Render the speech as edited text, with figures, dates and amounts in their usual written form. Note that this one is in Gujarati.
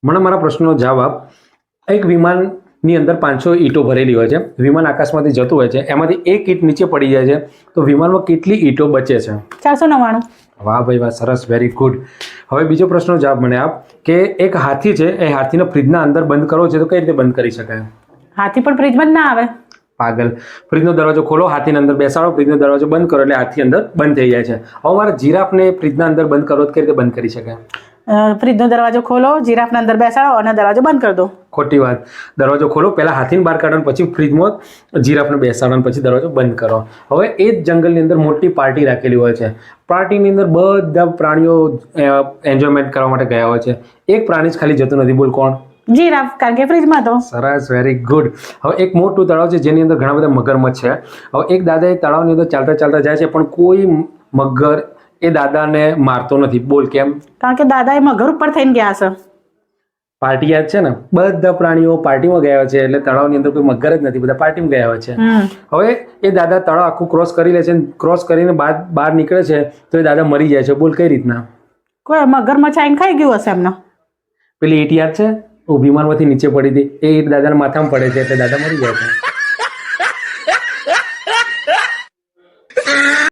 મને મારા પ્રશ્નનો જવાબ એક વિમાનની અંદર 500 ઈંટો ભરેલી હોય છે. વિમાન આકાશમાંથી જતું હોય છે, એમાંથી એક ઈંટ નીચે પડી જાય છે તો વિમાનમાં કેટલી ઈંટો બચે છે? 499. વાહ ભાઈ વાહ, સરસ, વેરી ગુડ. હવે બીજો પ્રશ્નનો જવાબ મને આપ કે એક હાથી છે, એ હાથીને ફ્રીજના અંદર બંધ કરવો છે તો કઈ રીતે બંધ કરી શકાય? હાથી પણ ફ્રીજમાં જ ના આવે. પાગલ. ફ્રીજનો દરવાજો ખોલો, હાથીને અંદર બેસાડો, ફ્રીજનો દરવાજો બંધ કરો એટલે હાથી અંદર બંધ થઈ જાય છે. હવે મારે જીરાફને ફ્રીજના અંદર બંધ કરવો તો કઈ રીતે બંધ કરી શકાય? ફ્રીજનો દરવાજો ખોલો, જીરાફને અંદર બેસાડો અને દરવાજો બંધ કરી દો. ખોટી વાત. દરવાજો ખોલો, પહેલા હાથીને બહાર કાઢો, પછી ફ્રીજમાં જીરાફને બેસાડો, પછી દરવાજો બંધ કરો. હવે એ જ જંગલની અંદર મોટી પાર્ટી રાખેલી હોય છે. પાર્ટીની અંદર બધા પ્રાણીઓ એન્જોયમેન્ટ કરવા માટે ગયા હોય છે. એક પ્રાણી જ ખાલી જતું નથી. બોલ કોણ? જીરાફ, કારણ કે ફ્રીજમાં તો. સરસ, વેરી ગુડ. હવે એક મોટું તળાવ છે જેની અંદર ઘણા બધા મગરમચ્છ છે. હવે એક દાદા એ તળાવની અંદર ચાલતા ચાલતા જાય છે, પણ કોઈ મગર એ દાદાને મારતો નથી. બોલ કેમ? કારણ કે દાદા એ મગર ઉપર થઈને ગયા છે. પાર્ટી યાદ છે ને? બધા પ્રાણીઓ પાર્ટીમાં ગયા છે, એટલે તળાવની અંદર કોઈ મગર જ નથી, બધા પાર્ટીમાં ગયા હોય છે. હવે એ દાદા તળાવ આખું ક્રોસ કરી લે છે, ક્રોસ કરીને બહાર નીકળે છે તો એ દાદા મરી જાય છે. બોલ કઈ રીતના? કોઈ મગરમચ્છ આવીને ખાઈ ગયું હશે એમને. પેલી ઈંટ યાદ છે? વિમાનમાંથી નીચે પડી હતી, એ ઈંટ દાદાના માથામાં પડે છે એટલે દાદા મરી જાય છે.